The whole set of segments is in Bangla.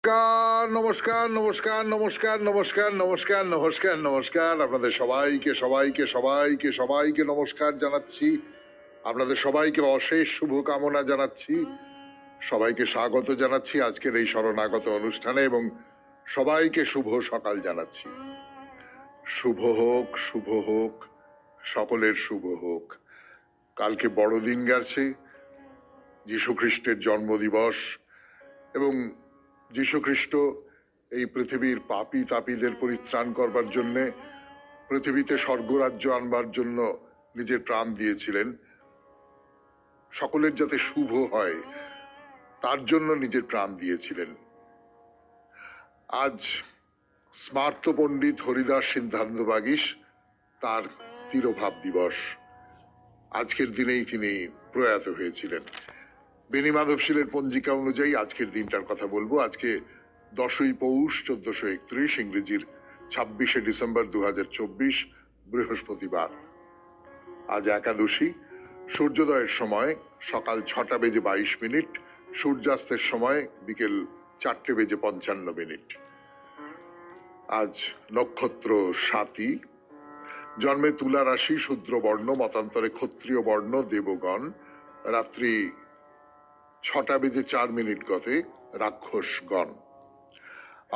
নমস্কার নমস্কার নমস্কার নমস্কার নমস্কার নমস্কার নমস্কার আপনাদের সবাইকে সবাইকে সবাইকে সবাইকে নমস্কার জানাচ্ছি। আপনাদের সবাইকে অশেষ শুভকামনা জানাচ্ছি, সবাইকে স্বাগত জানাচ্ছি আজকের এই শরণাগত অনুষ্ঠানে এবং সবাইকে শুভ সকাল জানাচ্ছি। শুভ হোক, শুভ হোক, সকলের শুভ হোক। কালকে বড়দিন গেছে, যীশু খ্রিস্টের জন্মদিবস, এবং যীশু খ্রিস্ট এই পৃথিবীর পাপী তাপীদের পরিত্রাণ করবার জন্যে, পৃথিবীতে স্বর্গরাজ্য আনবার জন্য নিজের প্রাণ দিয়েছিলেন। সকলের যাতে শুভ হয় তার জন্য নিজের প্রাণ দিয়েছিলেন। আজ স্মার্ত পণ্ডিত হরিদাস সিদ্ধান্ত বাগীশ তার তিরোভাব দিবস। আজকের দিনেই তিনি প্রয়াত হয়েছিলেন। বেনি মাধবশীলের পঞ্জিকা অনুযায়ী আজকের দিনটার কথা বলবো। আজকে 10ই পৌষ 1431, ইংরেজির 26শে ডিসেম্বর 2024, বৃহস্পতিবার। আজ একাদশী। সূর্যোদয়ের সময় সকাল 6:22, সূর্যাস্তের সময় বিকেল 4:55। আজ নক্ষত্র স্বাতী। জন্মে তুলা রাশি, শূদ্র বর্ণ, মতান্তরে ক্ষত্রিয় বর্ণ, দেবগণ। রাত্রি 6:04 গতে রাক্ষসগণ।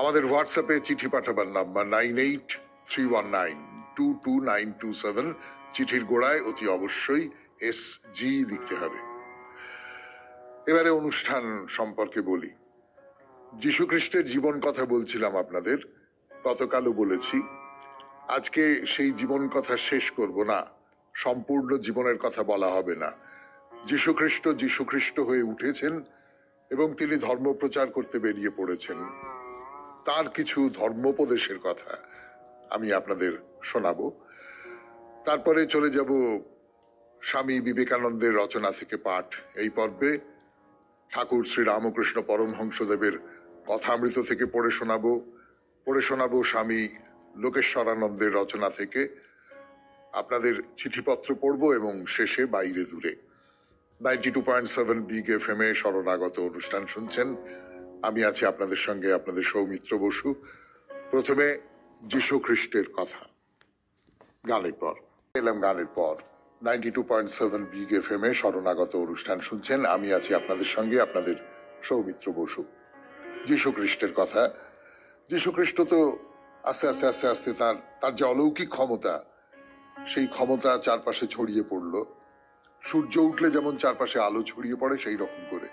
আমাদের হোয়াটসঅ্যাপে চিঠি পাঠাবার নাম্বার 9831922927। চিঠির গোড়ায় অতি অবশ্যই SG লিখতে হবে। এবারে অনুষ্ঠান সম্পর্কে বলি। যীশু খ্রিস্টের জীবন কথা বলছিলাম আপনাদের, গতকালও বলেছি। আজকে সেই জীবন কথা শেষ করব না, সম্পূর্ণ জীবনের কথা বলা হবে না। যীশু খ্রিস্ট হয়ে উঠেছেন এবং তিনি ধর্ম প্রচার করতে বেরিয়ে পড়েছেন। তার কিছু ধর্মোপদেশের কথা আমি আপনাদের শোনাবো। তারপরে চলে যাব স্বামী বিবেকানন্দের রচনা থেকে পাঠ এই পর্বে। ঠাকুর শ্রী রামকৃষ্ণ পরমহংসদেবের কথামৃত থেকে পড়ে শোনাবো স্বামী লোকেশ্বরানন্দের রচনা থেকে। আপনাদের চিঠিপত্র পড়বো এবং শেষে বাইরে দূরে 92.7 বিগ FM এ শরণাগত অনুষ্ঠান শুনছেন। আমি আছি আপনাদের সঙ্গে, আপনাদের সৌমিত্র বসু। প্রথমে যীশু খ্রিস্টের কথা গানের পর 92.7 বিগ FM এ শরণাগত অনুষ্ঠান শুনছেন। আমি আছি আপনাদের সঙ্গে, আপনাদের সৌমিত্র বসু। যীশু খ্রিস্টের কথা। যীশু খ্রিস্ট তো আস্তে আস্তে আস্তে আস্তে তার যে অলৌকিক ক্ষমতা, সেই ক্ষমতা চারপাশে ছড়িয়ে পড়লো। সূর্য উঠলে যেমন চারপাশে আলো ছড়িয়ে পড়ে, সেই রকম করে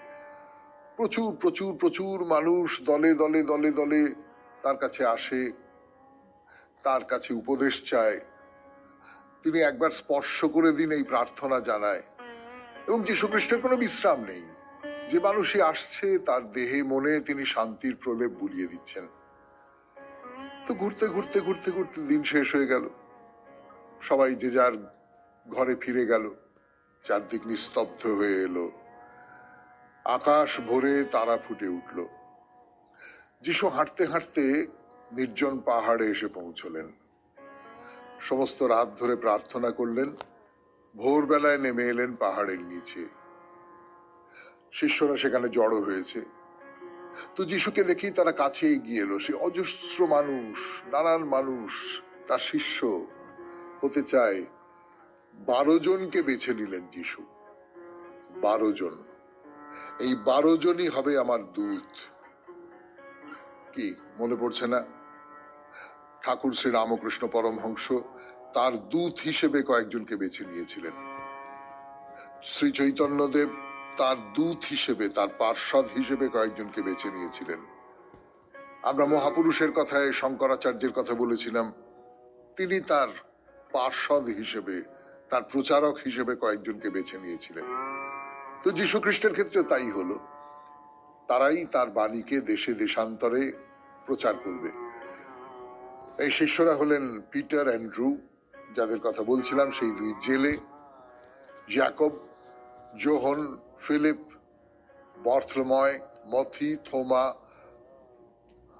প্রচুর প্রচুর প্রচুর মানুষ দলে দলে দলে দলে তার কাছে আসে, তার কাছে উপদেশ চায়। তিনি একবার স্পর্শ করে দিন এই প্রার্থনা জানায়। এবং যীশু খ্রিস্টের কোনো বিশ্রাম নেই। যে মানুষই আসছে তার দেহে মনে তিনি শান্তির প্রলেপ বুলিয়ে দিচ্ছেন। তো ঘুরতে ঘুরতে ঘুরতে ঘুরতে দিন শেষ হয়ে গেল, সবাই যে যার ঘরে ফিরে গেল। চারদিক নিস্তব্ধ হয়ে এলো, আকাশ ভরে তারা ফুটে উঠল। যীশু হাঁটতে হাঁটতে নির্জন পাহাড়ে এসে পৌঁছলেন। সমস্ত রাত ধরে প্রার্থনা করলেন। ভোরবেলায় নেমে এলেন পাহাড়ের নিচে। শিষ্যরা সেখানে জড়ো হয়েছে। তো যীশুকে দেখেই তারা কাছে এগিয়ে এলো। সে অজস্র মানুষ, নানান মানুষ তার শিষ্য হতে চায়। 12 জনকে বেছে নিলেন যীশু। 12 জন। এই 12 জনই হবে আমার দূত। কি মনে পড়ছে না? ঠাকুর শ্রী রামকৃষ্ণ পরমহংস তার দূত হিসেবে কয়েকজনকে বেছে নিয়েছিলেন। শ্রী চৈতন্যদেব তার দূত হিসেবে, তার পার্ষদ হিসেবে কয়েকজনকে বেছে নিয়েছিলেন। আমরা মহাপুরুষের কথায় শঙ্করাচার্যের কথা বলেছিলাম। তিনি তার পার্ষদ হিসেবে, তার প্রচারক হিসেবে কয়েকজনকে বেছে নিয়েছিলেন। তো যীশু খ্রিস্টের ক্ষেত্রে তাই হলো। তারাই তার বাণীকে দেশে দেশান্তরে প্রচার করবে। এই শিষ্যরা হলেন পিটার, অ্যান্ড্রু, যাদের কথা বলছিলাম, সেই 2 জেলে, জ্যাকব, যোহন, ফিলিপ, বর্থলময়, মথি, থোমা,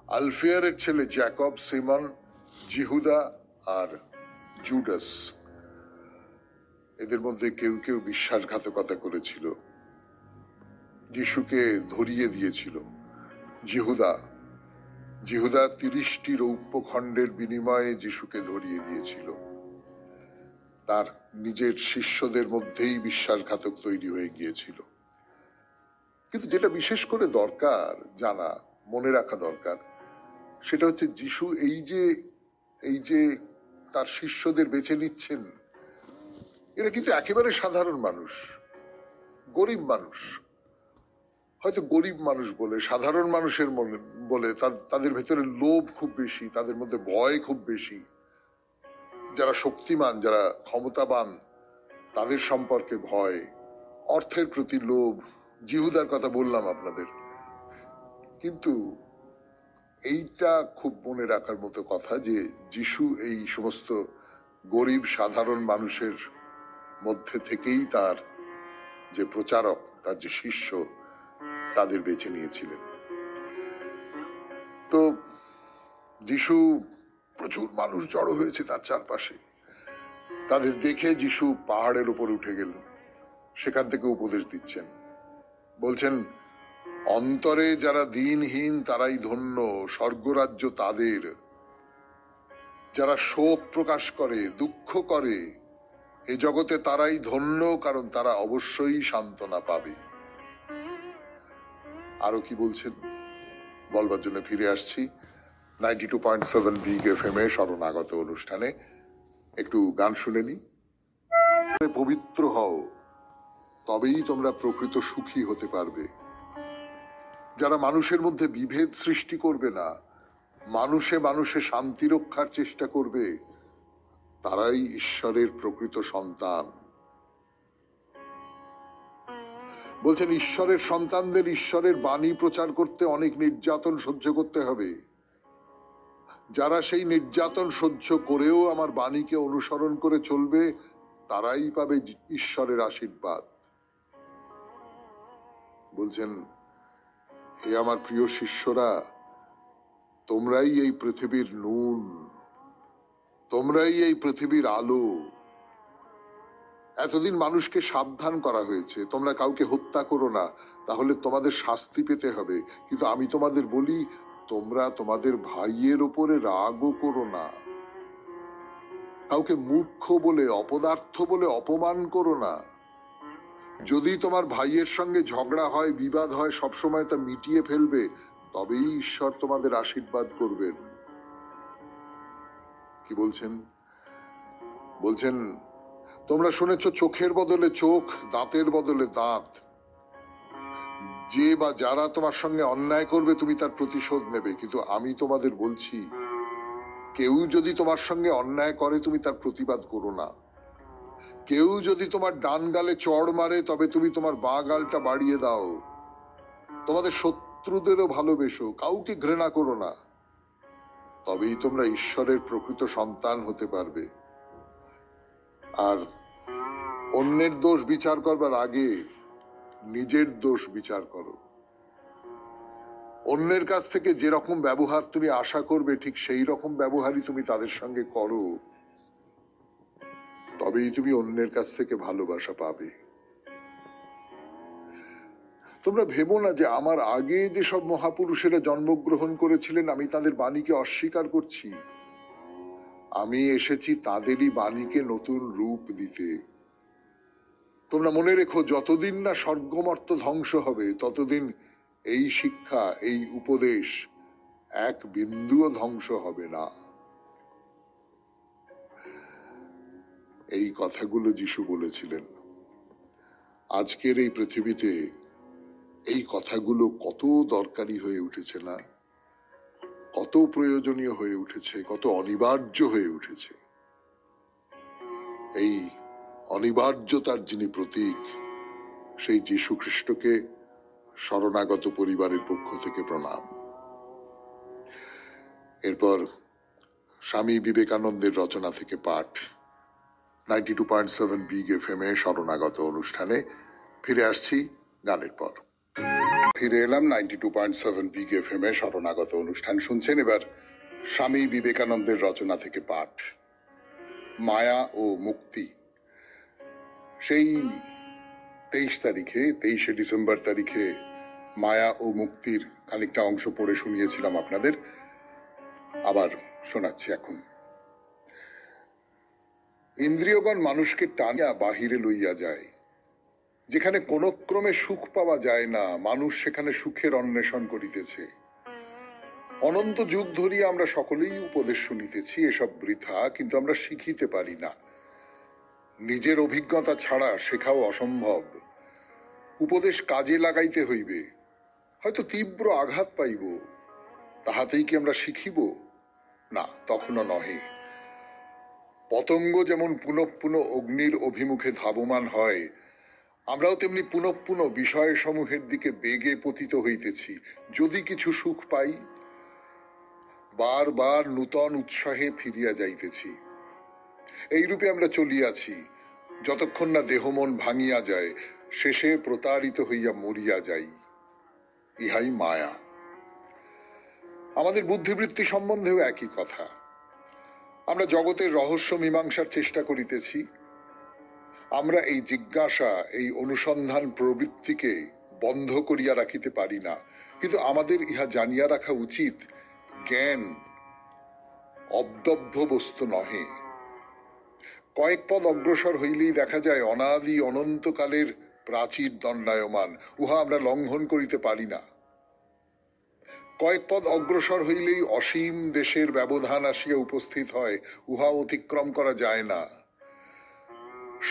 আলফিয়ারের ছেলে জ্যাকব, সিমন, জিহুদা আর জুডাস। এদের মধ্যে কেউ কেউ বিশ্বাসঘাতকতা করেছিল, যিশুকে ধরিয়ে দিয়েছিল। জিহুদা জিহুদা 30টি রৌপ্য খণ্ডের বিনিময়ে যিশুকে ধরিয়ে দিয়েছিল। তার নিজের শিষ্যদের মধ্যেই বিশ্বাসঘাতক তৈরি হয়ে গিয়েছিল। কিন্তু যেটা বিশেষ করে দরকার জানা, মনে রাখা দরকার, সেটা হচ্ছে যিশু এই যে তার শিষ্যদের বেছে নিচ্ছেন, এরা কিন্তু একেবারে সাধারণ মানুষ, গরিব মানুষ। হয়তো গরিব মানুষ বলে, সাধারণ মানুষের মনে বলে তাদের ভেতরে লোভ খুব বেশি, তাদের মধ্যে ভয় খুব বেশি। যারা শক্তিমান, যারা ক্ষমতাবান, তাদের সম্পর্কে ভয়, অর্থের প্রতি লোভ। জিহুদার কথা বললাম আপনাদের। কিন্তু এইটা খুব মনে রাখার মতো কথা যে যিশু এই সমস্ত গরিব সাধারণ মানুষের মধ্যে থেকেই তার যে প্রচারক, তার যে শিষ্য, তাদের বেছে নিয়েছিলেন। তো যিশু, প্রচুর মানুষ জড়ো হয়েছে তার চারপাশে। তাদের দেখে যিশু পাহাড়ের উপর উঠে গেলেন, সেখান থেকে উপদেশ দিচ্ছেন। বলছেন, অন্তরে যারা দিনহীন তারাই ধন্য, স্বর্গরাজ্য তাদের। যারা শোক প্রকাশ করে, দুঃখ করে, এ জগতে তারাই ধন্য, কারণ তারা অবশ্যই সান্ত্বনা পাবে। আরো কি বলছেন বলবার জন্য ফিরে আসছি 92.7 বিগ এফএম এ শরণাগত অনুষ্ঠানে। একটু গান শুনে নি। পবিত্র হও, তবেই তোমরা প্রকৃত সুখী হতে পারবে। যারা মানুষের মধ্যে বিভেদ সৃষ্টি করবে না, মানুষে মানুষে শান্তি রক্ষার চেষ্টা করবে, তারাই ঈশ্বরের প্রকৃত সন্তান। বলছেন, ঈশ্বরের সন্তানদের ঈশ্বরের বাণী প্রচার করতে অনেক নির্যাতন সহ্য করতে হবে। যারা সেই নির্যাতন সহ্য করেও আমার বাণীকে অনুসরণ করে চলবে, তারাই পাবে ঈশ্বরের আশীর্বাদ। বলছেন, হে আমার প্রিয় শিষ্যরা, তোমরাই এই পৃথিবীর নুন, তোমরাই এই পৃথিবীর আলো। এতদিন মানুষকে সাবধান করা হয়েছে, তোমরা কাউকে হত্যা করো না, তাহলে তোমাদের শাস্তি পেতে হবে। কিন্তু আমি তোমাদের বলি, তোমরা তোমাদের ভাইয়ের উপরে রাগও করো না। কাউকে মূর্খ বলে, অপদার্থ বলে অপমান করো না। যদি তোমার ভাইয়ের সঙ্গে ঝগড়া হয়, বিবাদ হয়, সবসময় তা মিটিয়ে ফেলবে, তবেই ঈশ্বর তোমাদের আশীর্বাদ করবেন। কি বলছেন? বলছেন, তোমরা শুনেছ চোখের বদলে চোখ, দাঁতের বদলে দাঁত। যে বা যারা তোমার সঙ্গে অন্যায় করবে, তুমি তার প্রতিশোধ নেবে। কিন্তু আমি তোমাদের বলছি, কেউ যদি তোমার সঙ্গে অন্যায় করে, তুমি তার প্রতিবাদ করো না। কেউ যদি তোমার ডান গালে চড় মারে, তবে তুমি তোমার বাঁ গালটা বাড়িয়ে দাও। তোমাদের শত্রুদেরও ভালোবেসো, কাউকে ঘৃণা করো না, তবেই তোমরা ঈশ্বরের প্রকৃত সন্তান হতে পারবে। আর অন্যের দোষ বিচার করবার আগে নিজের দোষ বিচার করো। অন্যের কাছ থেকে যেরকম ব্যবহার তুমি আশা করবে, ঠিক সেই রকম ব্যবহারই তুমি তাদের সঙ্গে করো, তবেই তুমি অন্যের কাছ থেকে ভালোবাসা পাবে। তোমরা ভেবো না যে আমার আগে যেসব মহাপুরুষেরা জন্মগ্রহণ করেছিলেন, আমি তাদের বাণীকে অস্বীকার করছি। আমি এসেছি তাদেরই বাণীকে নতুন রূপ দিতে। তোমরা মনে রেখো, যতদিন না স্বর্গমর্ত ধ্বংস হবে, ততদিন এই শিক্ষা, এই উপদেশ এক বিন্দুও ধ্বংস হবে না। এই কথাগুলো যিশু বলেছিলেন। আজকের এই পৃথিবীতে এই কথাগুলো কত দরকারি হয়ে উঠেছে না? কত প্রয়োজনীয় হয়ে উঠেছে, কত অনিবার্য হয়ে উঠেছে। এই অনিবার্যতার যিনি প্রতীক, সেই যীশু খ্রিস্টকে শরণাগত পরিবারের পক্ষ থেকে প্রণাম। এরপর স্বামী বিবেকানন্দের রচনা থেকে পাঠ 92.7 বিগ এফএম এ শরণাগত অনুষ্ঠানে ফিরে আসছি গানের পর। ফিরে এলাম 92.7 বিগ এফএম এ শরণাগত অনুষ্ঠান শুনছেন। এবার স্বামী বিবেকানন্দের রচনা থেকে পাঠ, মায়া ও মুক্তি। সেই 23শে ডিসেম্বর তারিখে মায়া ও মুক্তির খানিকটা অংশ পড়ে শুনিয়েছিলাম আপনাদের। আবার শোনাচ্ছি এখন। ইন্দ্রিয়গণ মানুষকে টানিয়া বাহিরে লইয়া যায়, যেখানে কোন ক্রমে সুখ পাওয়া যায় না, মানুষ সেখানে সুখের অন্বেষণ করিতেছে। অনন্ত যুগ ধরিয়া আমরা সকলেই উপদেশ শুনিতেছি, এসব বৃথা, কিন্তু আমরা শিখিতে পারি না। নিজের অভিজ্ঞতা ছাড়া শেখাও অসম্ভব। উপদেশ কাজে লাগাইতে হইবে। হয়তো তীব্র আঘাত পাইব, তাহাতেই কি আমরা শিখিব? না, তখনও নহে। পতঙ্গ যেমন পুনঃ পুনঃ অগ্নির অভিমুখে ধাবমান হয়, আমরাও তেমনি পুনঃ পুনঃ বিষয় সমূহের দিকে বেগে পতিত হইতেছি। যদি কিছু সুখ পাই, বারবার নূতন উৎসাহে ফিরিয়া যাইতেছি। এইরূপে আমরা চলিয়াছি, যতক্ষণ না দেহ মন ভাঙিয়া যায়, শেষে প্রতারিত হইয়া মরিয়া যাই। ইহাই মায়া। আমাদের বুদ্ধিবৃত্তি সম্বন্ধেও একই কথা। আমরা জগতের রহস্য মীমাংসার চেষ্টা করিতেছি। আমরা এই জিজ্ঞাসা, এই অনুসন্ধান প্রবৃত্তিকে বন্ধ করিয়া রাখিতে পারি না। কিন্তু আমাদের ইহা জানিয়া রাখা উচিত, জ্ঞান অবদব্য বস্তু নহে। কয়েক পদ অগ্রসর হইলেই দেখা যায় অনাদি অনন্তকালের প্রাচীর দণ্ডায়মান, উহা আমরা লঙ্ঘন করিতে পারি না। কয়েক পদ অগ্রসর হইলেই অসীম দেশের ব্যবধান আসিয়া উপস্থিত হয়, উহা অতিক্রম করা যায় না।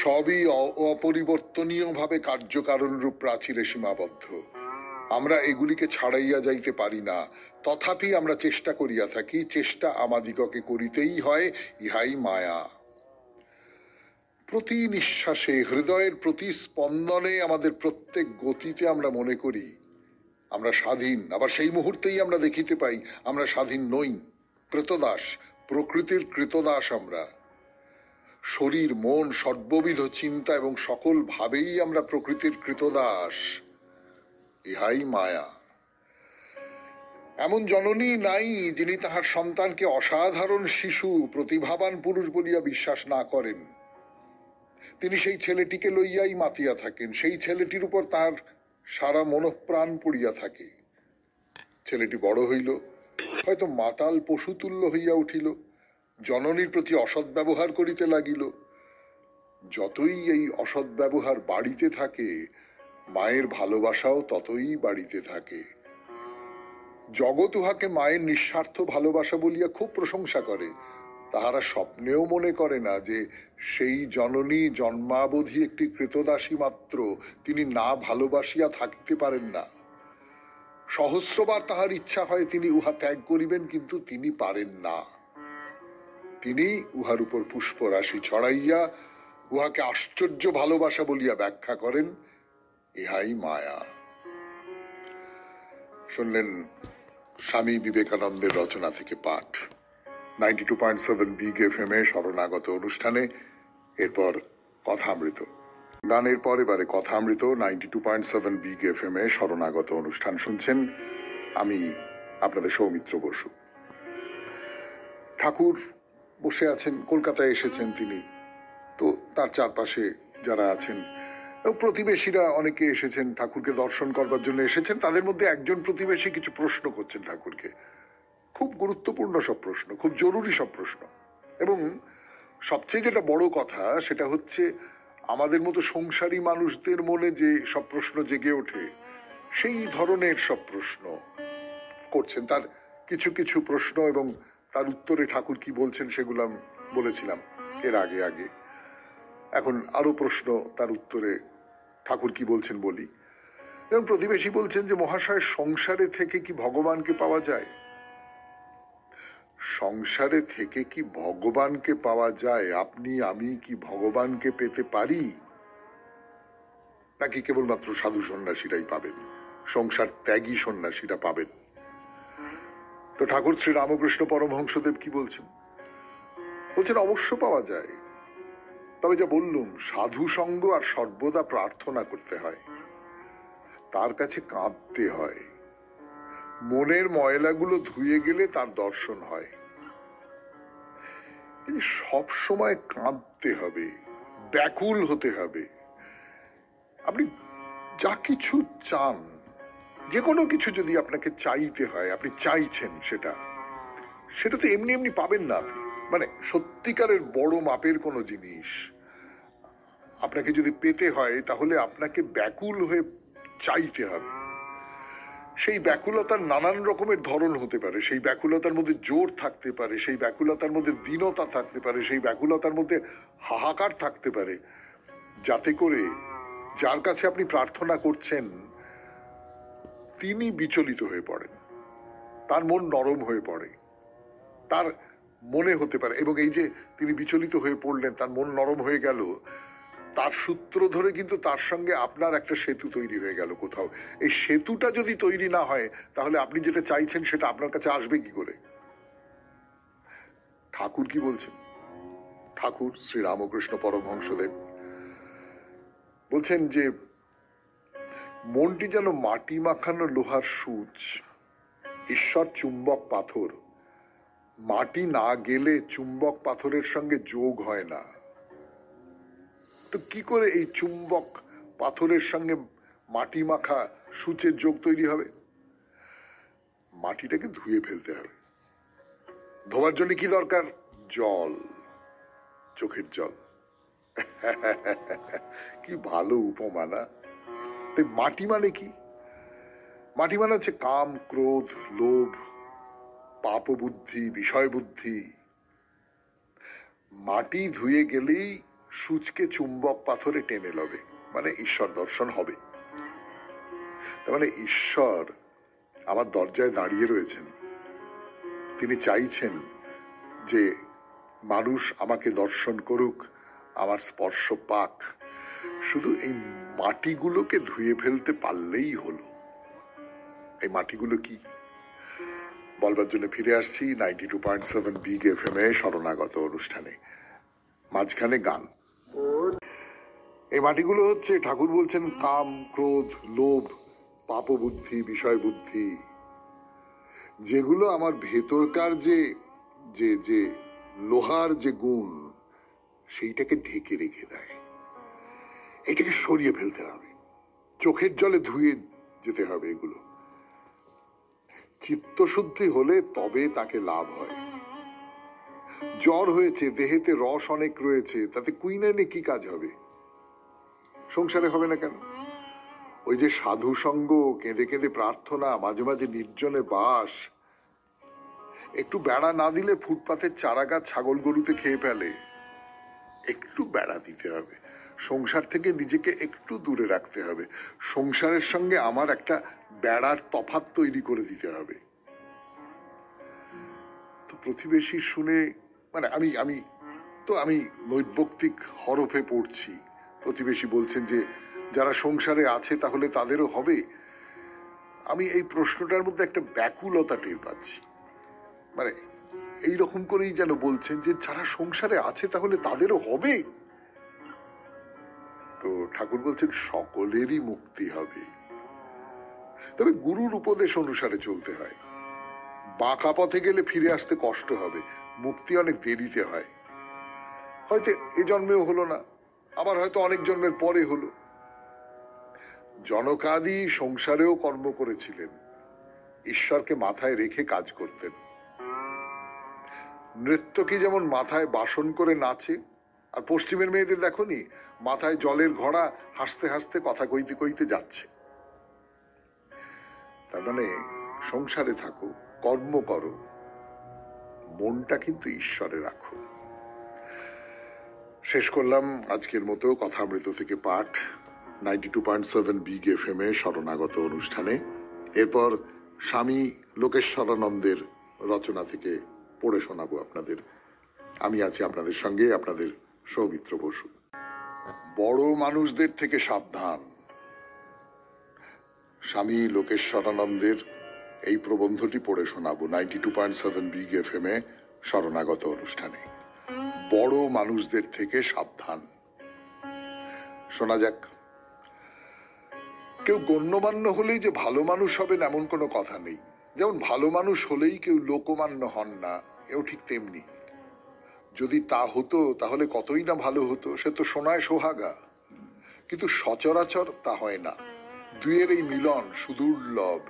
সবই অপরিবর্তনীয় ভাবে কার্যকারণ রূপ প্রাচীরে সীমাবদ্ধ। আমরা এগুলিকে ছাড়াইয়া যাইতে পারি না, তথাপি আমরা চেষ্টা করিয়া থাকি। চেষ্টা আমাদিগকে করিতেই হয়, ইহাই মায়া। প্রতি নিঃশ্বাসে, হৃদয়ের প্রতি স্পন্দনে, আমাদের প্রত্যেক গতিতে আমরা মনে করি আমরা স্বাধীন, আবার সেই মুহূর্তেই আমরা দেখিতে পাই আমরা স্বাধীন নই, কৃতদাস, প্রকৃতির কৃতদাস আমরা। শরীর, মন, সর্ববিধ চিন্তা এবং সকল ভাবেই আমরা প্রকৃতির কৃতদাস। ইহাই মায়া। এমন জননী নাই যিনি তাহার সন্তানকে অসাধারণ শিশু, প্রতিভাবান পুরুষ বলিয়া বিশ্বাস না করেন। তিনি সেই ছেলেটিকে লইয়াই মাতিয়া থাকেন, সেই ছেলেটির উপর তার সারা মনঃপ্রাণ পড়িয়া থাকে। ছেলেটি বড় হইল, হয়তো মাতাল পশুতুল্য হইয়া উঠিল, জননীর প্রতি অসৎ ব্যবহার করিতে লাগিল। যতই এই অসৎ ব্যবহার বাড়িতে থাকে, মায়ের ভালোবাসাও ততই বাড়িতে থাকে। জগৎ উহাকে মায়ের নিঃস্বার্থ ভালোবাসা বলিয়া খুব প্রশংসা করে। তাহারা স্বপ্নেও মনে করে না যে সেই জননী জন্মাবধি একটি কৃতদাসী মাত্র, তিনি না ভালোবাসিয়া থাকিতে পারেন না। সহস্রবার তাহার ইচ্ছা হয় তিনি উহা ত্যাগ করিবেন, কিন্তু তিনি পারেন না। তিনি উহার উপর পুষ্পরাশি ছড়াইয়া উহাকে আশ্চর্য ভালোবাসা বলিয়া ব্যাখ্যা করেন। ইহাই মায়া। শুনলেন স্বামী বিবেকানন্দের রচনা থেকে পাঠ 92.7 বিগ এফএম এ শরণাগত অনুষ্ঠানে। এরপর কথামৃত গানের পর এবারে কথামৃত 92.7 বিগ এফএম এ শরণাগত অনুষ্ঠান শুনছেন। আমি আপনাদের সৌমিত্র বসু। ঠাকুর বসে আছেন, কলকাতায় এসেছেন তিনি, তো তার চারপাশে যারা আছেন প্রতিবেশীরা অনেকে এসেছেন, ঠাকুরকে দর্শন করবার জন্য এসেছেন। তাদের মধ্যে একজন প্রতিবেশী কিছু প্রশ্ন করছেন ঠাকুরকে, খুব গুরুত্বপূর্ণ সব প্রশ্ন, খুব জরুরি সব প্রশ্ন। এবং সবচেয়ে যেটা বড় কথা সেটা হচ্ছে আমাদের মতো সংসারী মানুষদের মনে যে সব প্রশ্ন জেগে ওঠে, সেই ধরনের সব প্রশ্ন করছেন। তার কিছু কিছু প্রশ্ন এবং তার উত্তরে ঠাকুর কি বলছেন সেগুলো আমি বলেছিলাম এর আগে। এখন আরো প্রশ্ন, তার উত্তরে ঠাকুর কি বলছেন বলি। যেমন প্রতিবেশী বলছেন যে মহাশয়, সংসারে থেকে কি ভগবানকে পাওয়া যায়? সংসারে থেকে কি ভগবানকে পাওয়া যায়? আপনি আমি কি ভগবানকে পেতে পারি, নাকি কেবলমাত্র সাধু সন্ন্যাসীরাই পাবেন, সংসার ত্যাগী সন্ন্যাসীরা পাবেন? তো ঠাকুর শ্রী রামকৃষ্ণ পরমহংসদেব কি বলছেন? বলছেন অবশ্য পাওয়া যায়, তবে যা বললুম, সাধু সঙ্গ আর সর্বদা প্রার্থনা করতে হয়, তার কাছে কাঁদতে হয়। মনের ময়লাগুলো ধুয়ে গেলে তার দর্শন হয়। সব সময় কাঁদতে হবে, ব্যাকুল হতে হবে। আপনি যা কিছু চান, যে কোনো কিছু যদি আপনাকে চাইতে হয়, আপনি চাইছেন, সেটা তো এমনি এমনি পাবেন না আপনি। মানে সত্যিকারের বড় মাপের কোনো জিনিস আপনাকে যদি পেতে হয় তাহলে আপনাকে ব্যাকুল হয়ে চাইতে হবে। সেই ব্যাকুলতার নানান রকমের ধরন হতে পারে, সেই ব্যাকুলতার মধ্যে জোর থাকতে পারে, সেই ব্যাকুলতার মধ্যে দীনতা থাকতে পারে, সেই ব্যাকুলতার মধ্যে হাহাকার থাকতে পারে, যাতে করে যার কাছে আপনি প্রার্থনা করছেন তিনি বিচলিত হয়ে পড়েন, তার মন নরম হয়ে পড়ে। তার মনে হতে পারে, এবং এই যে তিনি বিচলিত হয়ে পড়লেন, তার মন নরম হয়ে গেল, তার সূত্র ধরে কিন্তু তার সঙ্গে আপনার একটা সেতু তৈরি হয়ে গেল কোথাও। এই সেতুটা যদি তৈরি না হয় তাহলে আপনি যেটা চাইছেন সেটা আপনার কাছে আসবে কি করে? ঠাকুর কি বলছেন? ঠাকুর শ্রী রামকৃষ্ণ পরমহংসদেব বলছেন যে মনটি যেন মাটি মাখানো লোহার সূচ, ঈশ্বর চুম্বক পাথর, মাটি না গেলে চুম্বক পাথরের সঙ্গে যোগ হয় না। তো কি করে এই চুম্বক পাথরের সঙ্গে মাটি মাখা সূচের যোগ তৈরি হবে? মাটিটাকে ধুয়ে ফেলতে হবে। ধোয়ার জন্য কি দরকার? জল, চোখের জল। কি ভালো উপমা না? মাটি মানে কি? মাটি মানে হচ্ছে কাম, ক্রোধ, লোভ, পাপ বুদ্ধি, বিষয় বুদ্ধি। মাটি ধুয়ে গেলেই সূচকে চুম্বক পাথরে টেনে লবে, মানে ঈশ্বর দর্শন হবে। তার মানে ঈশ্বর আমার দরজায় দাঁড়িয়ে রয়েছেন, তিনি চাইছেন যে মানুষ আমাকে দর্শন করুক, আমার স্পর্শ পাক। শুধু এই মাটিগুলোকে ধুয়ে ফেলতে পারলেই হলো। এই মাটিগুলো কি বলবার জন্য ফিরে আসছি 92.7 বিগ এফএম এ শরণাগত অনুষ্ঠানে। মাঝখানে গান। এই মাটিগুলো হচ্ছে, ঠাকুর বলছেন, কাম, ক্রোধ, লোভ, পাপ বুদ্ধি, বিষয় বুদ্ধি, যেগুলো আমার ভেতরকার যে যে যে লোহার যে গুণ সেইটাকে ঢেকে রেখে দেয়। এটাকে সরিয়ে ফেলতে হবে, চোখের জলে ধুয়ে যেতে হবে। এগুলো চিত্তশুদ্ধি হলে তবে তাকে লাভ হয়। জ্বর হয়েছে, দেহেতে রস অনেক রয়েছে, তাতে কুইনাইনে কি কাজ হবে? সংসারে হবে না কেন? ওই যে সাধু সঙ্গ, কেঁদে কেঁদে প্রার্থনা, মাঝে মাঝে নির্জনে বাস, একটু বেড়া না দিলে ফুটপাথের চারা গাছ ছাগল গরুতে খেয়ে ফেলে। একটু বেড়া দিতে হবে, সংসার থেকে নিজেকে একটু দূরে রাখতে হবে, সংসারের সঙ্গে আমার একটা বেড়ার তফাৎ তৈরি করে দিতে হবে। তো প্রতিবেশী শুনে, মানে আমি নৈর্ব্যক্তিক হরফে পড়ছি। প্রতিবেশী বলছেন যে যারা সংসারে আছে তাহলে তাদেরও হবে। আমি এই প্রশ্নটার মধ্যে একটা ব্যাকুলতা টের পাচ্ছি। মানে এইরকম করেই যেন বলছেন যে যারা সংসারে আছে তাহলে তাদেরও হবে। তো ঠাকুর বলছেন সকলেরই মুক্তি হবে, তবে গুরুর উপদেশ অনুসারে চলতে হয়। বাঁকা পথে গেলে ফিরে আসতে কষ্ট হবে, মুক্তি অনেক দেরিতে হয়। হয়তো এ জন্মেও হলো না, আবার হয়তো অনেক জন্মের পরে হলো। জনকাদি সংসারেও কর্ম করেছিলেন, ঈশ্বরকে মাথায় রেখে কাজ করতেন। নৃত্যকে যেমন মাথায় বাসন করে নাচে, আর পশ্চিমের মেয়েদের দেখনি মাথায় জলের ঘোড়া, হাসতে হাসতে কথা কইতে কইতে যাচ্ছে। তার মানে সংসারে থাকো, কর্ম করো, মনটা কিন্তু ঈশ্বরে রাখো। শেষ করলাম আজকের মতো কথামৃত থেকে পাঠ 92.7 বিগ এফএম এ শরণাগত অনুষ্ঠানে। এরপর স্বামী লোকেশ্বরানন্দের রচনা থেকে পড়ে শোনাবো আপনাদের। আমি আছি আপনাদের সঙ্গে, আপনাদের সৌমিত্র বসু। বড় মানুষদের থেকে সাবধান। স্বামী লোকেশ্বরানন্দের এই প্রবন্ধটি পড়ে শোনাবো 92.7 বিগ এফএম এ শরণাগত অনুষ্ঠানে। বড় মানুষদের থেকে সাবধান। শোনা যাক। কেউ গণ্যমান্য হলেই যে ভালো মানুষ হবেন এমন কোনো কথা নেই। যেমন ভালো মানুষ হলেই কেউ লোকমান্য হন না, এও ঠিক তেমনি। যদি তা হতো তাহলে কতই না ভালো হতো, সে তো সোনায় সোহাগা। কিন্তু সচরাচর তা হয় না। দুয়ের এই মিলন সুদুর্লভ।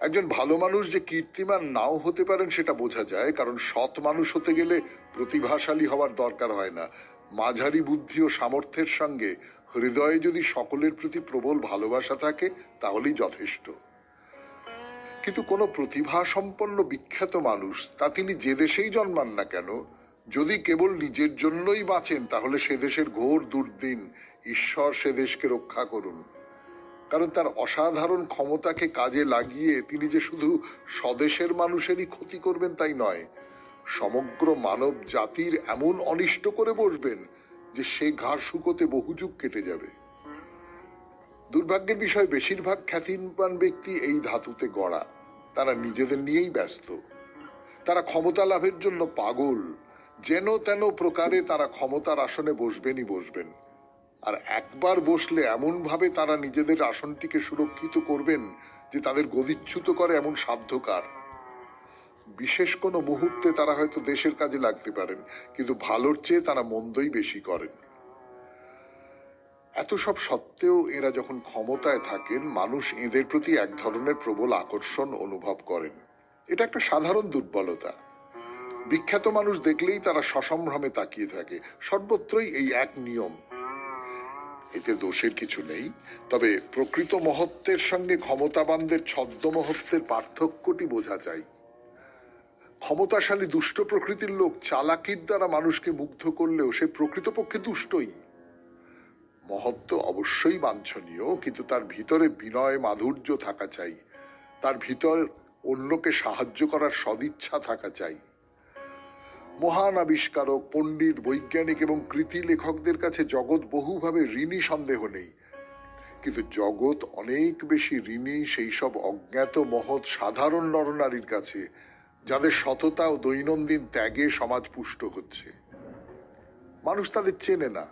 একজন ভালো মানুষ যে কীর্তিমান নাও হতে পারেন সেটা বোঝা যায়, কারণ সৎ মানুষ হতে গেলে প্রতিভাশালী হওয়ার দরকার হয় না। মাঝারি বুদ্ধি ও সামর্থ্যের সঙ্গে হৃদয়ে যদি সকলের প্রতি প্রবল ভালোবাসা থাকে তাহলেই যথেষ্ট। কিন্তু কোনো প্রতিভা সম্পন্ন বিখ্যাত মানুষ, তা তিনি যে দেশেই জন্মান না কেন, যদি কেবল নিজের জন্যই বাঁচেন তাহলে সে দেশের ঘোর দুর্দিন। ঈশ্বর সে দেশকে রক্ষা করুন। কারণ তার অসাধারণ ক্ষমতাকে কাজে লাগিয়ে তিনি যে শুধু স্বদেশের মানুষেরই ক্ষতি করবেন তাই নয়, সমগ্র মানব জাতির এমন অনিষ্ট করে বসবেন যে সে ঘাড় শুকোতে বহু যুগ কেটে যাবে। দুর্ভাগ্যের বিষয়, বেশিরভাগ খ্যাতিমান ব্যক্তি এই ধাতুতে গড়া। তারা নিজেদের নিয়েই ব্যস্ত। তারা ক্ষমতা লাভের জন্য পাগল। যেন তেন প্রকারে তারা ক্ষমতার আসনে বসবেনই বসবেন। আর একবার বসলে এমন ভাবে তারা নিজেদের আসনটিকে সুরক্ষিত করবেন যে তাদের গদিচ্যুত করে এমন সাধ্যকার। বিশেষ কোনো মুহূর্তে তারা হয়তো দেশের কাজে লাগতে পারেন, কিন্তু ভালোর চেয়ে তারা মন্দই বেশি করেন। এত সব সত্ত্বেও এরা যখন ক্ষমতায় থাকেন, মানুষ এদের প্রতি এক ধরনের প্রবল আকর্ষণ অনুভব করেন। এটা একটা সাধারণ দুর্বলতা। বিখ্যাত মানুষ দেখলেই তারা সসম্ভ্রমে তাকিয়ে থাকে। সর্বত্রই এই এক নিয়ম। এতে দোষের কিছু নেই, তবে প্রকৃত মহত্বের সঙ্গে ক্ষমতাবানদের ছদ্ম মহত্বের পার্থক্যটি বোঝা যায়। ক্ষমতাশালী দুষ্ট প্রকৃতির লোক চালাকির দ্বারা মানুষকে মুগ্ধ করলেও সে প্রকৃতপক্ষে দুষ্টই। মহত্ব অবশ্যই বাঞ্ছনীয়, কিন্তু তার ভিতরে বিনয় মাধুর্য থাকা চাই। তার ভিতর অন্যকে সাহায্য করার সদিচ্ছা থাকা চাই। মহান আবিষ্কারক, পণ্ডিত, বৈজ্ঞানিক এবং কৃতি লেখকদের কাছে জগৎ বহুভাবে ঋণী, সন্দেহ নেই। কিন্তু জগৎ অনেক বেশি ঋণী সেই সব অজ্ঞাত মহৎ সাধারণ নরনারীর কাছে, যাদের সততা ও দৈনন্দিন ত্যাগে সমাজ পুষ্ট হচ্ছে। মানুষ তাদের চেনে না,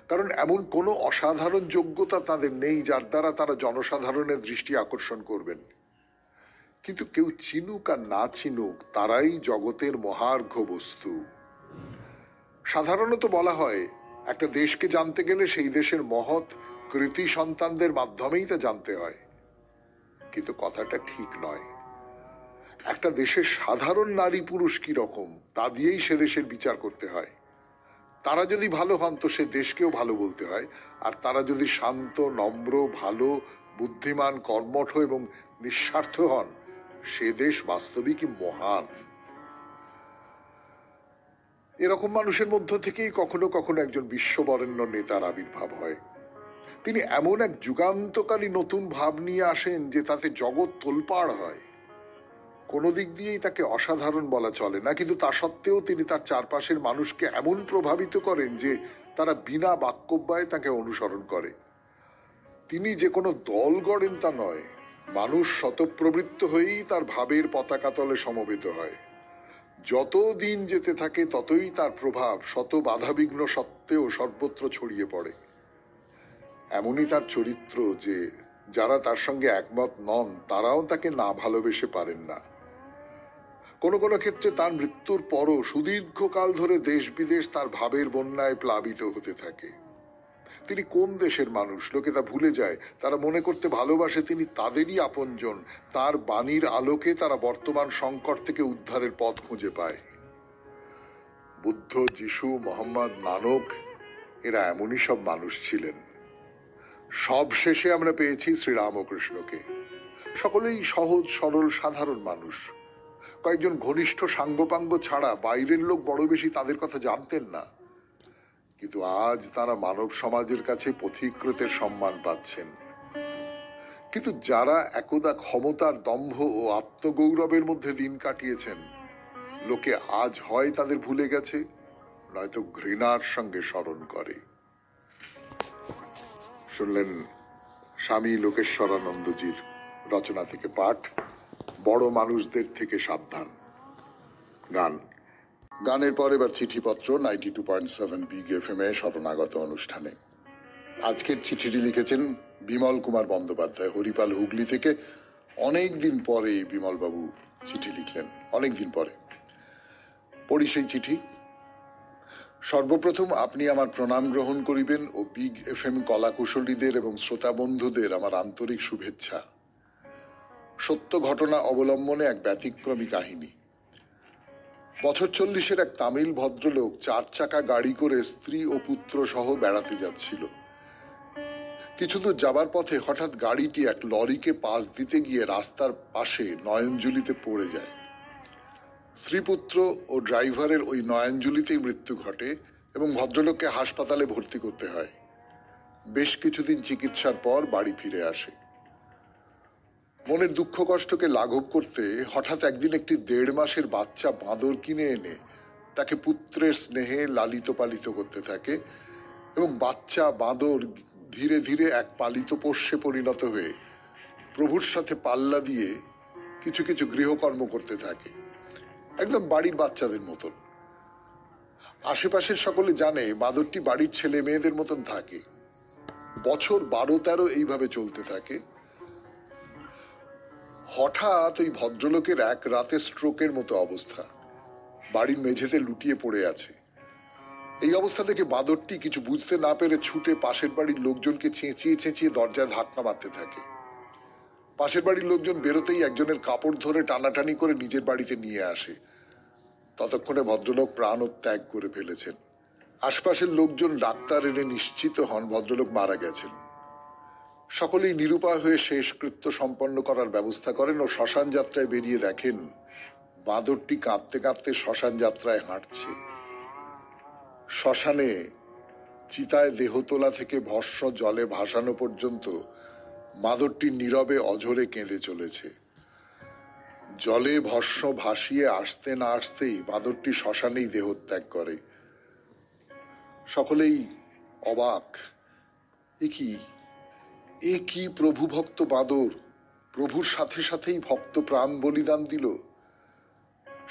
কারণ এমন কোনো অসাধারণ যোগ্যতা তাদের নেই যার দ্বারা তারা জনসাধারণের দৃষ্টি আকর্ষণ করবেন। কিন্তু কেউ চিনুক আর না চিনুক, তারাই জগতের মহার্ঘ বস্তু। সাধারণত বলা হয়, একটা দেশকে জানতে গেলে সেই দেশের মহৎ কৃতি সন্তানদের মাধ্যমেই তা জানতে হয়। কিন্তু কথাটা ঠিক নয়। একটা দেশের সাধারণ নারী পুরুষ কি রকম তা দিয়েই সে দেশের বিচার করতে হয়। তারা যদি ভালো হন তো সে দেশকেও ভালো বলতে হয়। আর তারা যদি শান্ত, নম্র, ভালো, বুদ্ধিমান, কর্মঠ এবং নিঃস্বার্থ হন, সে দেশ বাস্তবিকই মহান। এরকম মানুষের মধ্য থেকেই কখনো কখনো একজন বিশ্ববরেণ্য নেতার আবির্ভাব হয়। তিনি এমন এক যুগান্তকারী নতুন ভাব নিয়ে আসেন যে তাতে জগৎ তোলপাড় হয়। কোন দিক দিয়েই তাকে অসাধারণ বলা চলে না, কিন্তু তা সত্ত্বেও তিনি তার চারপাশের মানুষকে এমন প্রভাবিত করেন যে তারা বিনা বাক্যব্যয়ে তাকে অনুসরণ করে। তিনি যে কোনো দল গড়েন তা নয়, মানুষ স্বতঃপ্রবৃত্ত হয়েই তার ভাবের পতাকা তলে সমবেত হয়। যত দিন যেতে থাকে ততই তার প্রভাব শত বাধাবিঘ্ন সত্ত্বেও সর্বত্র ছড়িয়ে পড়ে। এমনই তার চরিত্র যে যারা তার সঙ্গে একমত নন তারাও তাকে না ভালোবেসে পারেন না। কোন কোন ক্ষেত্রে তার মৃত্যুর পরও সুদীর্ঘকাল ধরে দেশ বিদেশ তার ভাবের বন্যায় প্লাবিত হতে থাকে। তিনি কোন দেশের মানুষ লোকে তা ভুলে যায়। তারা মনে করতে ভালোবাসে তিনি তাদেরই আপনজন। তার বাণীর আলোকে তারা বর্তমান সংকট থেকে উদ্ধারের পথ খুঁজে পায়। বুদ্ধ, যিশু, মোহাম্মদ, নানক এরা এমনই সব মানুষ ছিলেন। সব শেষে আমরা পেয়েছি শ্রীরামকৃষ্ণকে। সকলেই সহজ সরল সাধারণ মানুষ। কয়েকজন ঘনিষ্ঠ সাঙ্গপাঙ্গ ছাড়া বাইরের লোক বড় বেশি তাদের কথা জানতেন না। কিন্তু আজ তারা মানব সমাজের কাছে পথিকৃতের সম্মান পাচ্ছেন। কিন্তু যারা একদা ক্ষমতার দম্ভ ও আত্মগৌরবের মধ্যে দিন কাটিয়েছেন, লোকে আজ হয় তাদের ভুলে গেছে, নয়তো ঘৃণার সঙ্গে স্মরণ করে। শুনলেন স্বামী লোকেশ্বরানন্দজির রচনা থেকে পাঠ, বড় মানুষদের থেকে সাবধান। গান গানের পর এবার চিঠিপত্র 92.7 বিগ এফএম এ শরণাগত অনুষ্ঠানে। আজকের চিঠিটি লিখেছেন বিমল কুমার বন্দ্যোপাধ্যায়, হরিপাল, হুগলি থেকে। অনেকদিন পরে বিমল বাবু চিঠি লিখলেন, অনেকদিন পরে। পড়ি সেই চিঠি। সর্বপ্রথম আপনি আমার প্রণাম গ্রহণ করিবেন ও বিগ এফএম কলাকুশলীদের এবং শ্রোতা বন্ধুদের আমার আন্তরিক শুভেচ্ছা। সত্য ঘটনা অবলম্বনে এক ব্যতিক্রমী কাহিনী। বছর 40-এর এক তামিল ভদ্রলোক 4 চাকা গাড়ি করে স্ত্রী ও পুত্র সহ বেড়াতে যাচ্ছিল। কিছু দূর যাবার পথে হঠাৎ গাড়িটি এক লরিকে পাশ দিতে গিয়ে রাস্তার পাশে নয়নজুলিতে পড়ে যায়। স্ত্রীপুত্র ও ড্রাইভারের ওই নয়নজুলিতেই মৃত্যু ঘটে এবং ভদ্রলোককে হাসপাতালে ভর্তি করতে হয়। বেশ কিছুদিন চিকিৎসার পর বাড়ি ফিরে আসে। মনের দুঃখ কষ্টকে লাঘব করতে হঠাৎ একদিন একটি 1.5 মাসের বাচ্চা বাঁদর কিনে এনে তাকে পুত্রের স্নেহে লালিত পালিত করতে থাকে এবং বাচ্চা বাঁদর ধীরে ধীরে এক পালিত পোষ্যে পরিণত হয়ে প্রভুর সাথে পাল্লা দিয়ে কিছু কিছু গৃহকর্ম করতে থাকে, একদম বাড়ির বাচ্চাদের মতন। আশেপাশের সকলে জানে বাঁদরটি বাড়ির ছেলে মেয়েদের মতন থাকে। বছর 12-13 এইভাবে চলতে থাকে। হঠাৎ ওই ভদ্রলোকের এক রাতে স্ট্রোকের মতো অবস্থা, বাড়ির মেঝেতে লুটিয়ে পড়ে আছে। এই অবস্থা থেকে বাঁদরটি কিছু বুঝতে না পেরে ছুটে পাশের বাড়ির লোকজনকে চেঁচিয়ে চেঁচিয়ে দরজায় ধাক্কা মারতে থাকে। পাশের বাড়ির লোকজন বেরোতেই একজনের কাপড় ধরে টানাটানি করে নিজের বাড়িতে নিয়ে আসে। ততক্ষণে ভদ্রলোক প্রাণ ত্যাগ করে ফেলেছেন। আশপাশের লোকজন ডাক্তার এনে নিশ্চিত হন ভদ্রলোক মারা গেছেন। সকলেই নিরুপায় হয়ে শেষকৃত্য সম্পন্ন করার ব্যবস্থা করেন ও শ্মশান যাত্রায় বেরিয়ে দেখেন বাঁদরটি কাঁদতে কাঁদতে শ্মশান যাত্রায় হাঁটছে। শ্মশানে চিতায় দেহ তোলা থেকে ভস্ম জলে ভাসানো পর্যন্ত বাঁদরটি নীরবে অঝরে কেঁদে চলেছে। জলে ভস্ম ভাসিয়ে আসতে না আসতেই বাঁদরটি শ্মশানেই দেহত্যাগ করে। সকলেই অবাক, এ কি প্রভু ভক্ত বাঁদর প্রভুর সাথে সাথেই ভক্ত প্রাণ বলিদান দিল।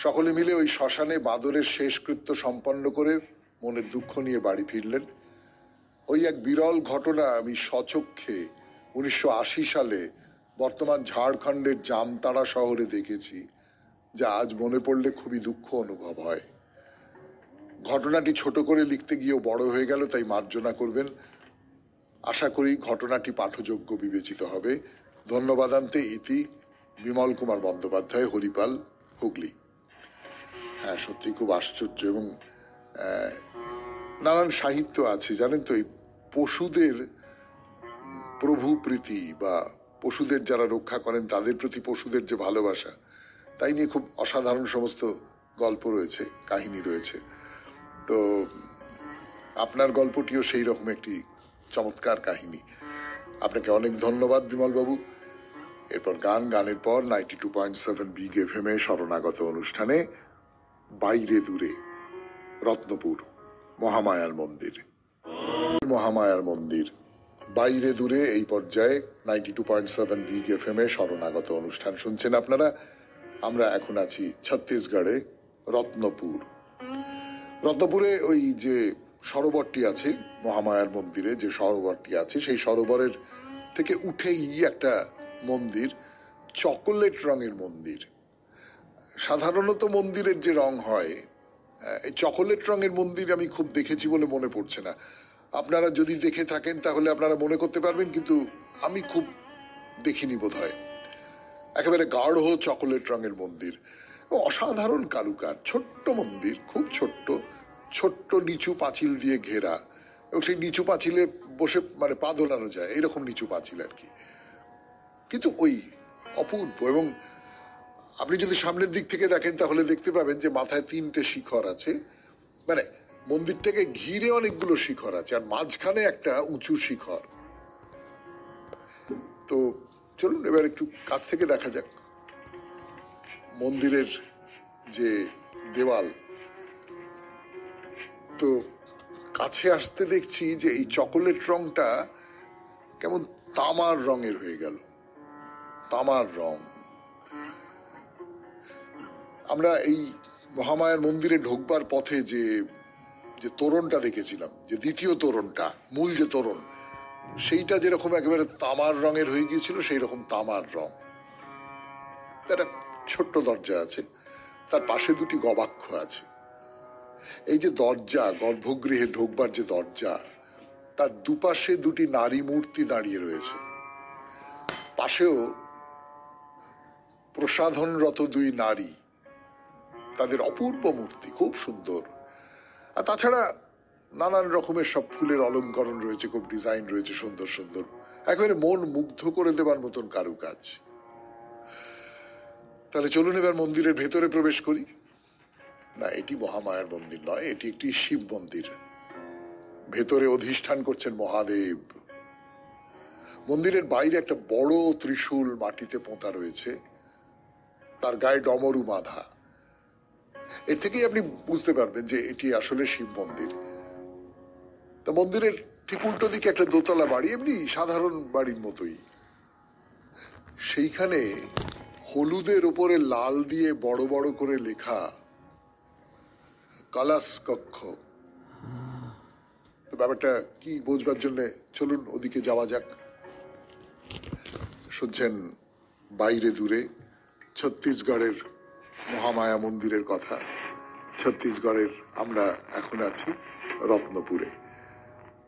সকলে মিলে ওই শ্মশানে বাঁদরের শেষকৃত্য সম্পন্ন করে মনের দুঃখ নিয়ে বাড়ি ফিরলেন। ওই এক বিরল ঘটনা আমি স্বচক্ষে 1980 সালে বর্তমান ঝাড়খণ্ডের জামতাড়া শহরে দেখেছি, যা আজ মনে পড়লে খুবই দুঃখ অনুভব হয়। ঘটনাটি ছোট করে লিখতে গিয়েও বড় হয়ে গেল, তাই মার্জনা করবেন। আশা করি ঘটনাটি পাঠযোগ্য বিবেচিত হবে। ধন্যবাদান্তে ইতি বিমল কুমার বন্দ্যোপাধ্যায়, হরিপাল, হুগলি। হ্যাঁ, সত্যি খুব আশ্চর্য এবং নানান সাহিত্য আছে জানেন তো। এই পশুদের প্রভু প্রীতি বা পশুদের যারা রক্ষা করেন তাদের প্রতি পশুদের যে ভালোবাসা, তাই নিয়ে খুব অসাধারণ সমস্ত গল্প রয়েছে, কাহিনী রয়েছে। তো আপনার গল্পটিও সেই রকম একটি চমৎকার কাহিনী। আপনাকে অনেক ধন্যবাদ বিমল বাবু। এরপর গানের পর 92.7 বিগ FM শরণাগত অনুষ্ঠানে বাইরে দূরে রত্নপুর মহামায়ার মন্দির। মহামায়ার মন্দির বাইরে দূরে এই পর্যায়ে 92.7 বিগ FM শরণাগত অনুষ্ঠান শুনছেন আপনারা। আমরা এখন আছি ছত্তিশগড়ে রত্নপুরে ওই যে সরোবরটি আছে, মহামায়ার মন্দিরে যে সরোবরটি আছে, সেই সরোবরের থেকে উঠেই একটা মন্দির, চকোলেট রঙের মন্দির। সাধারণত মন্দিরের যে রং হয়, এই চকোলেট রঙের মন্দির আমি খুব দেখেছি বলে মনে পড়ছে না। আপনারা যদি দেখে থাকেন তাহলে আপনারা মনে করতে পারবেন, কিন্তু আমি খুব দেখিনি বোধহয়। একেবারে গাঢ় চকোলেট রঙের মন্দির, অসাধারণ কারুকার, ছোট্ট মন্দির, খুব ছোট্ট নিচু পাঁচিল দিয়ে ঘেরা, এবং সেই নিচু পাঁচিলে বসে মানে পা দোলানো যায়, এরকম নিচু পাঁচিল আর কি। কিন্তু ওই অপূর্ব। এবং আপনি যদি সামনের দিক থেকে দেখেন তাহলে দেখতে পাবেন যে মাথায় 3টে শিখর আছে, মানে মন্দিরটাকে ঘিরে অনেকগুলো শিখর আছে, আর মাঝখানে একটা উঁচু শিখর। তো চলুন এবার একটু কাছ থেকে দেখা যাক মন্দিরের যে দেওয়াল। তো কাছে আসতে দেখছি যে এই চকোলেট রংটা কেমন তামার রঙের হয়ে গেল, তামার রং। আমরা এই মহামায়ার মন্দিরে ঢোকবার পথে যে তোরণটা দেখেছিলাম, যে দ্বিতীয় তোরণটা, মূল যে তোরণ, সেইটা যেরকম একেবারে তামার রঙের হয়ে গিয়েছিল, সেই রকম তামার রং। একটা ছোট্ট দরজা আছে, তার পাশে 2টি গবাক্ষ আছে। এই যে দরজা, গর্ভগৃহে ঢোকবার যে দরজা, তার দুপাশে 2টি নারী মূর্তি দাঁড়িয়ে রয়েছে। পাশেও প্রসাধনরত দুই নারী, তাদের অপূর্ব মূর্তি, খুব সুন্দর। আর তাছাড়া নানান রকমের সব ফুলের অলঙ্করণ রয়েছে, খুব ডিজাইন রয়েছে সুন্দর সুন্দর, একেবারে মন মুগ্ধ করে দেবার মতন কারুকাজ। তাহলে চলুন এবার মন্দিরের ভেতরে প্রবেশ করি। না, এটি মহামায়ার মন্দির নয়, এটি একটি শিব মন্দির। ভেতরে অধিষ্ঠান করছেন মহাদেব। মন্দিরের বাইরে একটা বড় ত্রিশূল মাটিতে পোঁতা রয়েছে, তার গায়ে ডমরু বাঁধা। এর থেকেই আপনি বুঝতে পারবেন যে এটি আসলে শিব মন্দির। তা মন্দিরের ঠিক উল্টো দিকে একটা দোতলা বাড়ি, এমনি সাধারণ বাড়ির মতোই। সেইখানে হলুদের উপরে লাল দিয়ে বড় বড় করে লেখা কালাস কক্ষ। তো ব্যাপারটা কি বোঝবার জন্য চলুন ওদিকে যাওয়া যাক। শুনছেন বাইরে দূরে ছত্তিশগড়ের মহামায়া মন্দিরের কথা। ছত্তিশগড়ের আমরা এখন আছি রত্নপুরে।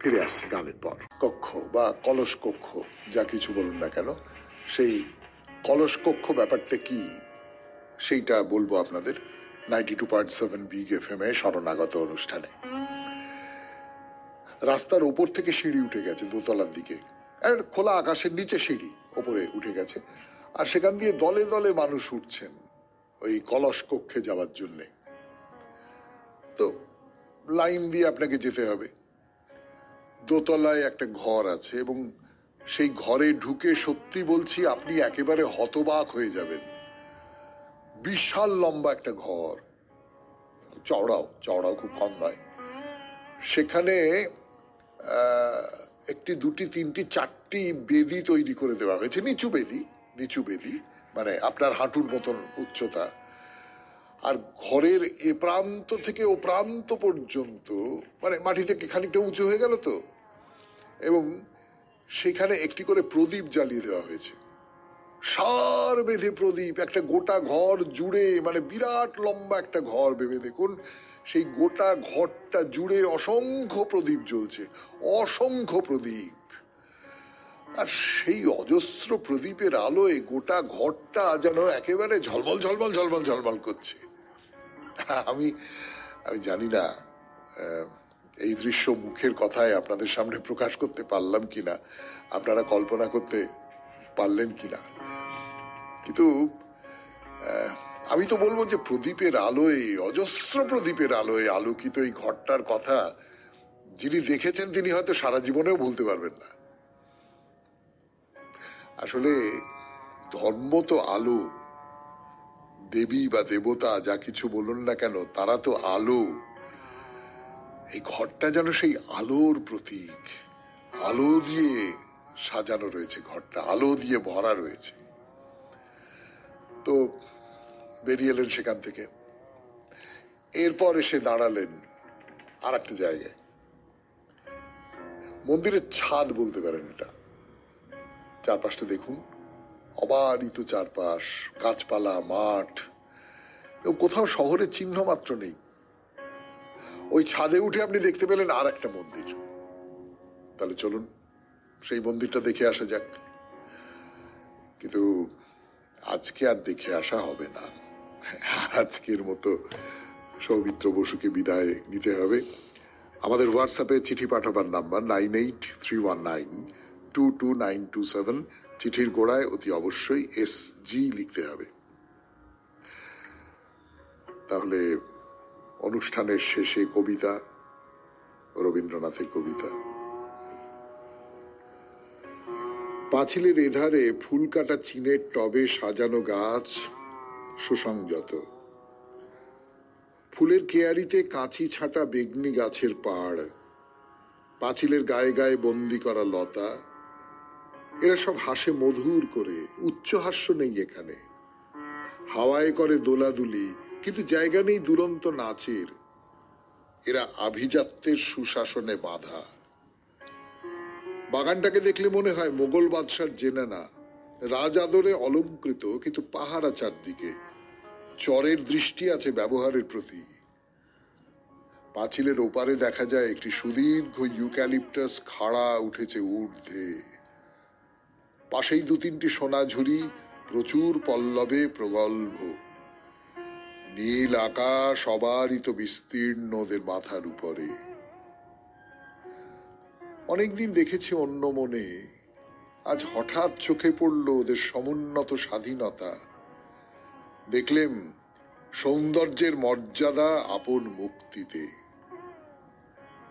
ফিরে আসছি গানের পর। কক্ষ বা কলস কক্ষ, যা কিছু বলুন না কেন, সেই কলস কক্ষ ব্যাপারটা কি সেইটা বলবো আপনাদের 92.7 বিগ এফএম এ শরণাগত অনুষ্ঠানে। রাস্তার ওপর থেকে সিঁড়ি উঠে গেছে দোতলার দিকে, খোলা আকাশের নিচে সিঁড়ি ওপরে উঠে গেছে, আর সেখান দিয়ে দলে দলে মানুষ উঠছেন ওই কলস কক্ষে যাওয়ার জন্যে। তো লাইন দিয়ে আপনাকে যেতে হবে। দোতলায় একটা ঘর আছে এবং সেই ঘরে ঢুকে সত্যি বলছি আপনি একেবারে হতবাক হয়ে যাবেন। বিশাল লম্বা একটা ঘর, চওড়াও খুব কম নয়। সেখানে একটি দুটি তিনটি চারটি বেদি তৈরি করে দেওয়া হয়েছে, নিচু বেদি, মানে আপনার হাঁটুর মতন উচ্চতা। আর ঘরের এ প্রান্ত থেকে ও প্রান্ত পর্যন্ত, মানে মাটি থেকে খানিকটা উঁচু হয়ে গেল তো, এবং সেখানে একটি করে প্রদীপ জ্বালিয়ে দেওয়া হয়েছে, সার বেঁধে প্রদীপ, একটা গোটা ঘর জুড়ে, মানে বিরাট লম্বা একটা ঘর ভেবে দেখুন, সেই গোটা ঘরটা জুড়ে অসংখ্য প্রদীপ জ্বলছে, অসংখ্য প্রদীপ। আর সেই অজস্র প্রদীপের আলোয় গোটা ঘরটা যেন একেবারে ঝলমল ঝলমল ঝলমল ঝলমল করছে। আমি জানি না এই দৃশ্য মুখের কথায় আপনাদের সামনে প্রকাশ করতে পারলাম কিনা, আপনারা কল্পনা করতে পারলেন কিনা, কিন্তু আমি তো বলবো যে প্রদীপের আলোয়, অজস্র প্রদীপের আলোয় আলোকিত এই ঘরটার কথা যিনি দেখেছেন তিনি হয়তো সারা জীবনেও ভুলতে পারবেন না। আসলে ধর্ম তো আলো, দেবী বা দেবতা যা কিছু বলুন না কেন, তারা তো আলো। এই ঘরটা যেন সেই আলোর প্রতীক। আলো দিয়ে সাজানো রয়েছে ঘরটা, আলো দিয়ে ভরা রয়েছে। তো বেরিয়ে এলেন সেখান থেকে, এরপর এসে দাঁড়ালেন আর একটা জায়গায়। মন্দিরের ছাদ বলতে পারেন এটা। চারপাশটা দেখুন, অবারিত চারপাশ, গাছপালা, মাঠ, কোথাও শহরের চিহ্ন মাত্র নেই। ওই ছাদে উঠে আপনি দেখতে পেলেন আর একটা মন্দির। তাহলে চলুন সেই মন্দিরটা দেখে আসা যাক। কিন্তু আজকে আর দেখে আসা হবে না, আজকের মতো সৌমিত্র বসুকে বিদায় নিতে হবে। আমাদের হোয়াটসঅ্যাপে চিঠি পাঠাবার নাম্বার 9831922927। চিঠির গোড়ায় অতি অবশ্যই SG লিখতে হবে। তাহলে অনুষ্ঠানের শেষে কবিতা, রবীন্দ্রনাথের কবিতা। পাঁচিলের এধারে ফুল কাটা চিনের টবে সাজানো গাছ সুসংযত, ফুলের কেয়ারিতে কাঁচি ছাটা বেগনি গাছের পাড়, পাঁচিলের গায়ে গায়ে বন্দি করা লতা, এরা সব হাসে মধুর করে, উচ্চ হাস্য নেই এখানে। হাওয়ায় করে দোলাদুলি, কিন্তু জায়গা নেই দুরন্ত নাচের। এরা আভিজাত্যের সুশাসনে বাঁধা। বাগানটাকে দেখলে মনে হয় মোগল বাদশার জেনানা, রাজ আদরে অলঙ্কৃত, কিন্তু পাহারা চারদিকে, চরের দৃষ্টি আছে ব্যবহারের প্রতি। পাঁচিলের ওপারে দেখা যায় একটি সুদীর্ঘ ইউক্যালিপটাস খাড়া উঠেছে ঊর্ধ্বে, পাশেই দু তিনটি সোনাঝুরি প্রচুর পল্লবে প্রগল্ভ। নীল আকাশ অবারিত বিস্তীর্ণ ওদের মাথার উপরে। অনেকদিন দেখেছি অন্য মনে, আজ হঠাৎ চোখে পড়ল ওদের সমুন্নত স্বাধীনতা। দেখলেম সৌন্দর্যের মর্যাদা আপন মুক্তিতে।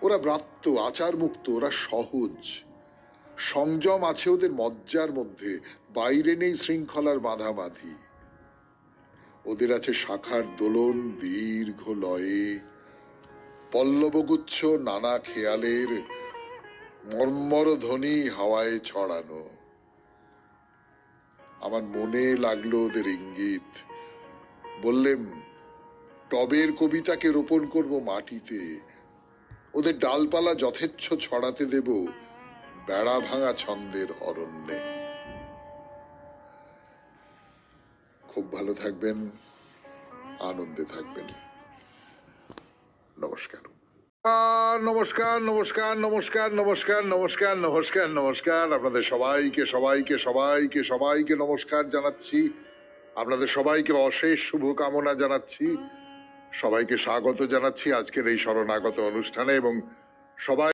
ওরা ব্রাত্য, আচার মুক্ত, ওরা সহজ। সংযম আছে ওদের মজ্জার মধ্যে, বাইরে নেই শৃঙ্খলার বাঁধাবাঁধি। ওদের আছে শাখার দোলন দীর্ঘ লয়ে, পল্লবগুচ্ছ নানা খেয়ালের মর্মর ধ্বনি হাওয়ায় ছড়ানো। আমার মনে লাগলো ওদের ইঙ্গিত। বললেম, টবের কবিতাকে রোপণ করব মাটিতে, ওদের ডালপালা যথেচ্ছ ছড়াতে দেব বেড়া ভাঙা ছন্দের অরণ্যে। খুব ভালো থাকবেন, আনন্দে থাকবেন। নমস্কার। নমস্কার নমস্কার নমস্কার নমস্কার নমস্কার নমস্কার নমস্কার। আপনাদের সবাইকে সবাইকে সবাইকে সবাইকে নমস্কার জানাচ্ছি। আপনাদের সবাইকে অশেষ শুভকামনা জানাচ্ছি। সবাইকে স্বাগত জানাচ্ছি আজকের এই শরণাগত অনুষ্ঠানে এবং সবাই